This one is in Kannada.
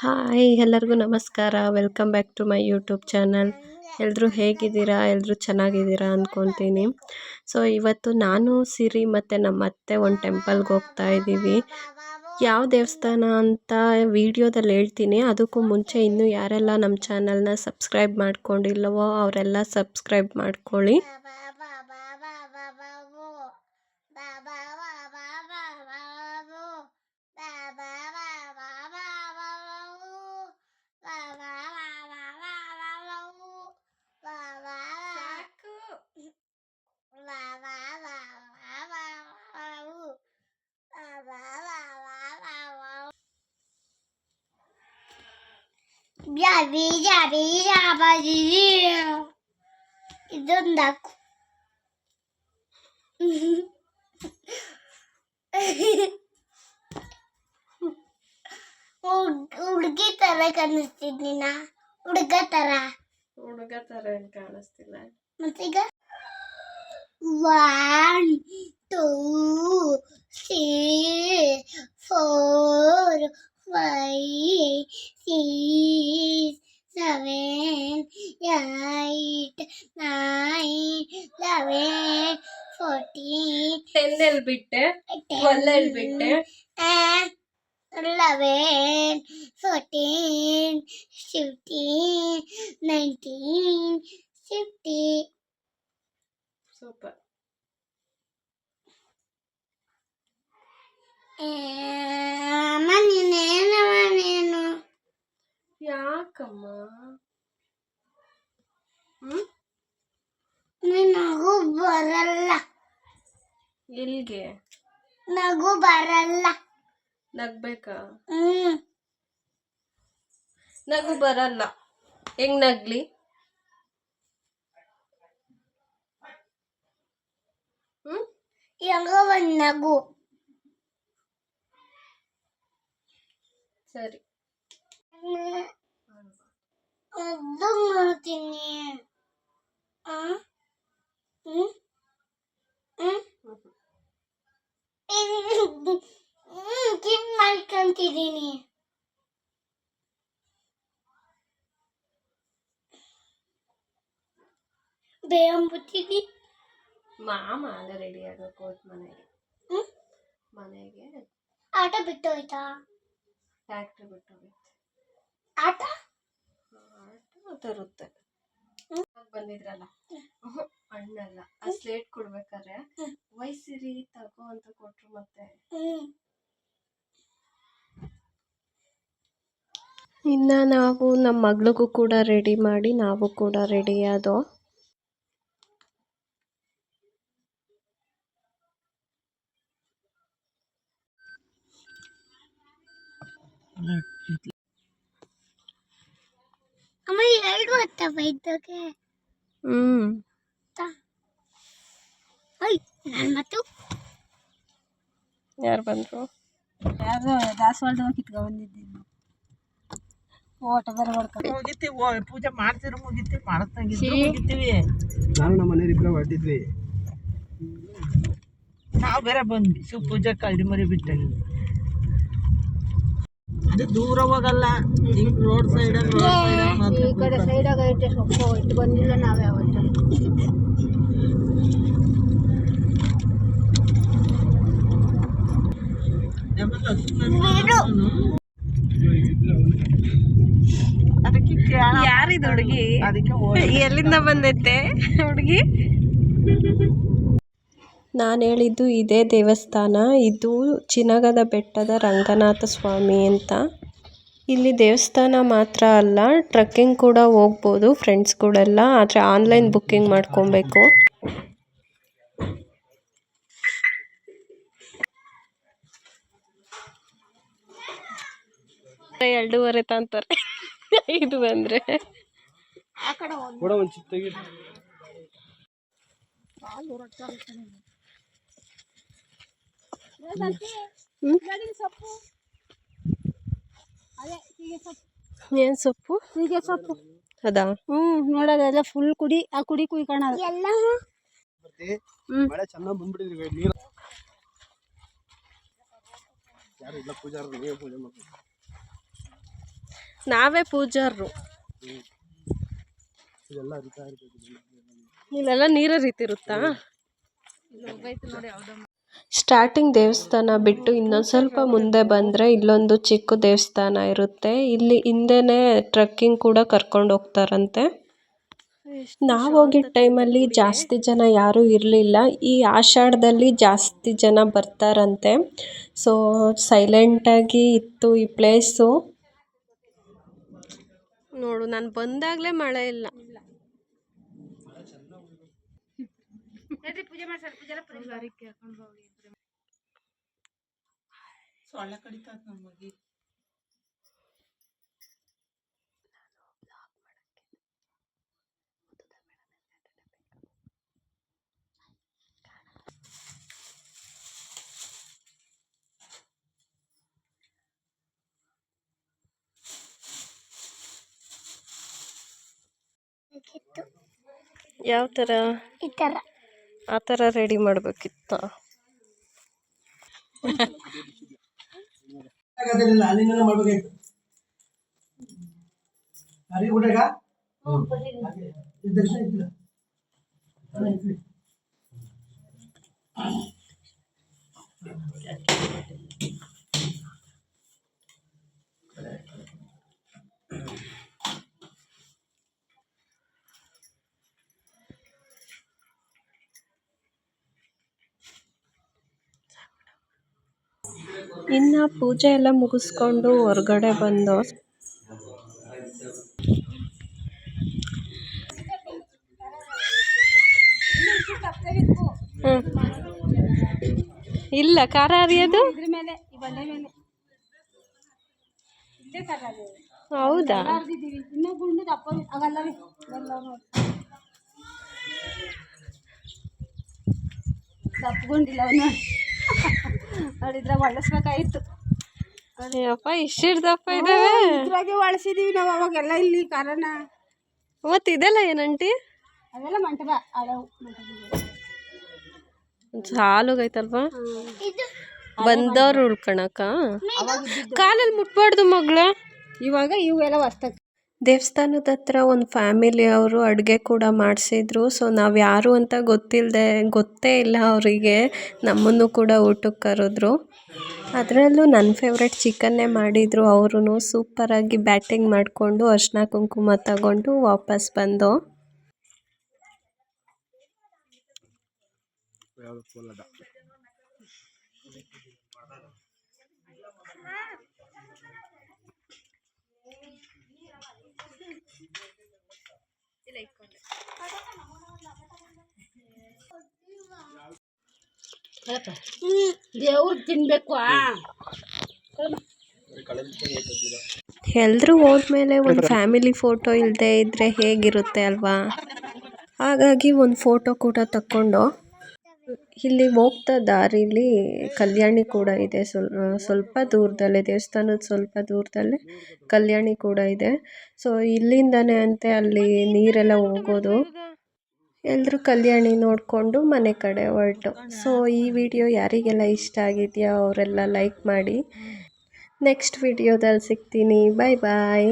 ಹಾಯ್ ಎಲ್ಲರಿಗೂ ನಮಸ್ಕಾರ. Welcome back to my YouTube channel. ಎಲ್ಲರೂ ಹೇಗಿದ್ದೀರಾ? ಎಲ್ಲರೂ ಚೆನ್ನಾಗಿದ್ದೀರಾ ಅಂದ್ಕೊತೀನಿ. ಸೊ ಇವತ್ತು ನಾನು ಸಿರಿ ಮತ್ತು ನಮ್ಮ ಅತ್ತೆ ಒಂದು ಟೆಂಪಲ್ಗೆ ಹೋಗ್ತಾ ಇದ್ದೀವಿ. ಯಾವ ದೇವಸ್ಥಾನ ಅಂತ ವಿಡಿಯೋದಲ್ಲಿ ಹೇಳ್ತೀನಿ. ಅದಕ್ಕೂ ಮುಂಚೆ ಇನ್ನೂ ಯಾರೆಲ್ಲ ನಮ್ಮ ಚಾನಲ್ನ ಸಬ್ಸ್ಕ್ರೈಬ್ ಮಾಡ್ಕೊಂಡಿಲ್ಲವೋ ಅವರೆಲ್ಲ ಸಬ್ಸ್ಕ್ರೈಬ್ ಮಾಡ್ಕೊಳ್ಳಿ. ಇದೊಂದಾಕು ಹುಡುಗಿ ತರ ಕಾಣಿಸ್ತಿದ್ದೀನ? ಹುಡುಗ ತರ ಏನು ಕಾಣಿಸ್ತಿಲ್ಲ. ಮತ್ತೀಗ 1 2 3 4 5 6 7 8 9 11 14 10 ಹೇಳ್ಬಿಟ್ಟೆ, 12 ಹೇಳ್ಬಿಟ್ಟೆ. 11 14 15 19 20. ಸೂಪರ್. ನೀನು ಯಾಕಮ್ಮ? ನಗು ಬರಲ್ಲ. ಎಲ್ಲಿಗೆ? ನಗು ಬರಲ್ಲ. ನಗ್ಬೇಕಾ? ನಗು ಬರಲ್ಲ. ಹೆಂಗ್ ನಗ್ಲಿ? ಹೆಂಗ ಒಂದ್ ನಗು. ಸರಿ, ಅದು ಮಾಡ್ತೀನಿ. ಕಿನ್ ಮಾಡ್ಕೊಂತಿದ್ದೀನಿ. ಬೇಂಬುತ್ತೀನಿ. ಮಾಮ ಅಲ್ಲ ರೆಡಿ ಆಗಬೇಕು ಹೋಯ್ತು ಮನೆಗೆ. ಆಟ ಬಿಟ್ಟು ಹೋಯ್ತಾ? ಟ್ಯಾಕ್ಟ್ರಿ ಬಿಟ್ಟು ಹೋಯ್ತು. ಆಟ ತರುತ್ತೆ. ಬಂದಿದ್ರಲ್ಲ ಅಣ್ಣಲ್ಲ, ಆ ಸ್ಲೇಟ್ ಕೊಡ್ಬೇಕಾದ್ರೆ ವಯಸ್ಸಿರಿ ತಗೋ ಅಂತ ಕೊಟ್ರು. ಮತ್ತೆ ಇನ್ನ ನಾವು ನಮ್ಮ ಮಗಳಿಗೂ ಕೂಡ ರೆಡಿ ಮಾಡಿ ನಾವು ಕೂಡ ರೆಡಿ ಆದೋ. ಅಮ್ಮ 2 ಹೊತ್ತವ ಇದ್ದಕ್ಕೆ. ನಾನು ಮತ್ತು ಯಾರು ಬಂದ್ರು? ಯಾರು ದಾಸವಾಳದ ಕಿತ್ಕೊ ಬಂದಿದ್ದೀನಿ. ಓಟ ಬರ ಮುಗಿತೀವಿ, ಪೂಜೆ ಮಾಡ್ತಿರೋ ಮುಗಿತೀವಿ, ಮಾಡತ್ತಂಗಿದ್ರು ಮುಗಿತೀವಿ. ನಾನು ನಮ್ಮ ಮನೇಲಿ ಇಬ್ಬರು ಹೊರಟಿದ್ವಿ. ನಾವು ಬೇರೆ ಬಂದ್ವಿ ಶಿವ ಪೂಜೆ ಕಳ್ಳಿ ಮರಿ ಬಿಟ್ಟೆ. ಅದು ದೂರ ಹೋಗಲ್ಲ, ಹಿಂಗ್ ರೋಡ್ ಸೈಡ್ ಈ ಕಡೆ ಸೈಡಾಗ ಐತೆ ಸೊಪ್ಪು ಇಟ್ಟು ಬಂದಿಲ್ಲ ನಾವೇ ಅವತ್ತು. ಯಾರಿದು ಹುಡುಗಿ? ಎಲ್ಲಿಂದ ಬಂದೈತೆ ಹುಡುಗಿ? ನಾನು ಹೇಳಿದ್ದು ಇದೇ ದೇವಸ್ಥಾನ. ಇದು ಚಿನಗದ ಬೆಟ್ಟದ ರಂಗನಾಥ ಸ್ವಾಮಿ ಅಂತ. ಇಲ್ಲಿ ದೇವಸ್ಥಾನ ಮಾತ್ರ ಅಲ್ಲ, ಟ್ರೆಕ್ಕಿಂಗ್ ಕೂಡ ಹೋಗ್ಬೋದು ಫ್ರೆಂಡ್ಸ್ಗಳೆಲ್ಲ. ಆದರೆ ಆನ್ಲೈನ್ ಬುಕ್ಕಿಂಗ್ ಮಾಡ್ಕೊಬೇಕು. ಎರಡೂವರೆ ತಂತಾರೆ 5 ಬಂದ್ರೆ. ಏನ್ ಸೊಪ್ಪು? ಹೀಗೆ ಸೊಪ್ಪು ಅದಾ? ನೋಡೋದೆಲ್ಲ ಫುಲ್ ಕುಡಿ. ಆ ಕುಡಿ ಕುಯ್ಕೊಳ್ಳೋದು ಎಲ್ಲ. ಮಳೆ ಚೆನ್ನಾಗಿ ಬಂದ್ಬಿಟ್ಟಿದ್ರಿ. ನೀರು ಯಾರು ಇಲ್ಲ, ಪೂಜಾರು ನೀವೇ ಪೂಜೆ ಮಾಡ್ತೀವಿ. ನಾವೇ ಪೂಜಾರರು. ಇಲ್ಲೆಲ್ಲ ನೀರ ರೀತಿರುತ್ತಾ. ಸ್ಟಾರ್ಟಿಂಗ್ ದೇವಸ್ಥಾನ ಬಿಟ್ಟು ಇನ್ನೊಂದು ಸ್ವಲ್ಪ ಮುಂದೆ ಬಂದರೆ ಇಲ್ಲೊಂದು ಚಿಕ್ಕ ದೇವಸ್ಥಾನ ಇರುತ್ತೆ. ಇಲ್ಲಿ ಹಿಂದೆನೇ ಟ್ರೆಕ್ಕಿಂಗ್ ಕೂಡ ಕರ್ಕೊಂಡು ಹೋಗ್ತಾರಂತೆ. ನಾವು ಹೋಗಿದ್ದ ಟೈಮಲ್ಲಿ ಜಾಸ್ತಿ ಜನ ಯಾರೂ ಇರಲಿಲ್ಲ. ಈ ಆಷಾಢದಲ್ಲಿ ಜಾಸ್ತಿ ಜನ ಬರ್ತಾರಂತೆ. ಸೊ ಸೈಲೆಂಟಾಗಿ ಇತ್ತು ಈ ಪ್ಲೇಸು. ನೋಡು, ನಾನು ಬಂದಾಗಲೇ ಮಳೆ ಇಲ್ಲ. ಸೊಳ್ಳೆ ಕಡಿತಾದ ನಮಗೆ. ಯಾವ ಥರ? ಈ ಥರ ಆ ಥರ ರೆಡಿ ಮಾಡಬೇಕಿತ್ತು. ಇನ್ನು ಪೂಜೆ ಎಲ್ಲ ಮುಗಿಸ್ಕೊಂಡು ಹೊರಗಡೆ ಬಂದು ಇಲ್ಲ ಖಾರ ಅರಿಯೋದು. ಹೌದಾ? ದಪ್ಪಗೊಂಡಿಲ್ಲ ನೋಡಿದ್ರೆ ಒಳಸ್ಬೇಕಾಯ್ತು. ಅಯ್ಯಪ್ಪ, ಇಷ್ಟಿಷ್ಟು ದಪ್ಪ ಇದ್ದಾವೆ. ಇದ್ರಾಗೆ ಒಳಸಿದೀವಿ ನಾವು ಅವಾಗೆಲ್ಲ ಇಲ್ಲಿ ಕಾರಣ. ಮತ್ತು ಇದೆಲ್ಲ ಏನಂಟಿ? ಅದೆಲ್ಲ ಮಂಟಪ ಹಳವು ಸಾಲುಗೈತಲ್ವಾ ಬಂದವ್ರು ಉಳ್ಕೊಳಕ. ಕಾಲಲ್ಲಿ ಮುಟ್ಬಾರ್ದು ಮಗಳ. ಇವಾಗ ಇವೆಲ್ಲ ಹೊಸ್ತಾಗ ದೇವಸ್ಥಾನದ ಹತ್ರ ಒಂದು ಫ್ಯಾಮಿಲಿ ಅವರು ಅಡುಗೆ ಕೂಡ ಮಾಡಿಸಿದ್ರು. ಸೊ ನಾವು ಯಾರು ಅಂತ ಗೊತ್ತೇ ಇಲ್ಲ ಅವರಿಗೆ. ನಮ್ಮನ್ನು ಕೂಡ ಊಟಕ್ಕೆ ಕರೆದ್ರು. ಅದರಲ್ಲೂ ನನ್ನ ಫೇವ್ರೆಟ್ ಚಿಕನ್ನೇ ಮಾಡಿದರು. ಅವರು ಸೂಪರಾಗಿ ಬ್ಯಾಟಿಂಗ್ ಮಾಡಿಕೊಂಡು ಅರಿಶಿನ ಕುಂಕುಮ ತಗೊಂಡು ವಾಪಸ್ ಬಂದು. ದೇವ್ರು ತಿನ್ಬೇಕು. ಎಲ್ಲರೂ ಹೋದ್ಮೇಲೆ ಒಂದು ಫ್ಯಾಮಿಲಿ ಫೋಟೋ ಇಲ್ಲದೆ ಇದ್ದರೆ ಹೇಗಿರುತ್ತೆ ಅಲ್ವಾ? ಹಾಗಾಗಿ ಒಂದು ಫೋಟೋ ಕೂಡ ತಕ್ಕೊಂಡು ಇಲ್ಲಿ ಹೋಗ್ತಾ ದಾರಿಲಿ ಕಲ್ಯಾಣಿ ಕೂಡ ಇದೆ. ಸ್ವಲ್ಪ ದೂರದಲ್ಲೇ, ದೇವಸ್ಥಾನದ ಸ್ವಲ್ಪ ದೂರದಲ್ಲೇ ಕಲ್ಯಾಣಿ ಕೂಡ ಇದೆ. ಸೊ ಇಲ್ಲಿಂದನೇ ಅಂತೆ ಅಲ್ಲಿ ನೀರೆಲ್ಲ ಹೋಗೋದು. ಎಲ್ಲರೂ ಕಲ್ಯಾಣಿ ನೋಡಿಕೊಂಡು ಮನೆ ಕಡೆ ಹೊರಟು. ಸೊ ಈ ವಿಡಿಯೋ ಯಾರಿಗೆಲ್ಲ ಇಷ್ಟ ಆಗಿದೆಯೋ ಅವರೆಲ್ಲ ಲೈಕ್ ಮಾಡಿ. ನೆಕ್ಸ್ಟ್ ವಿಡಿಯೋದಲ್ಲಿ ಸಿಗ್ತೀನಿ. ಬಾಯ್ ಬಾಯ್.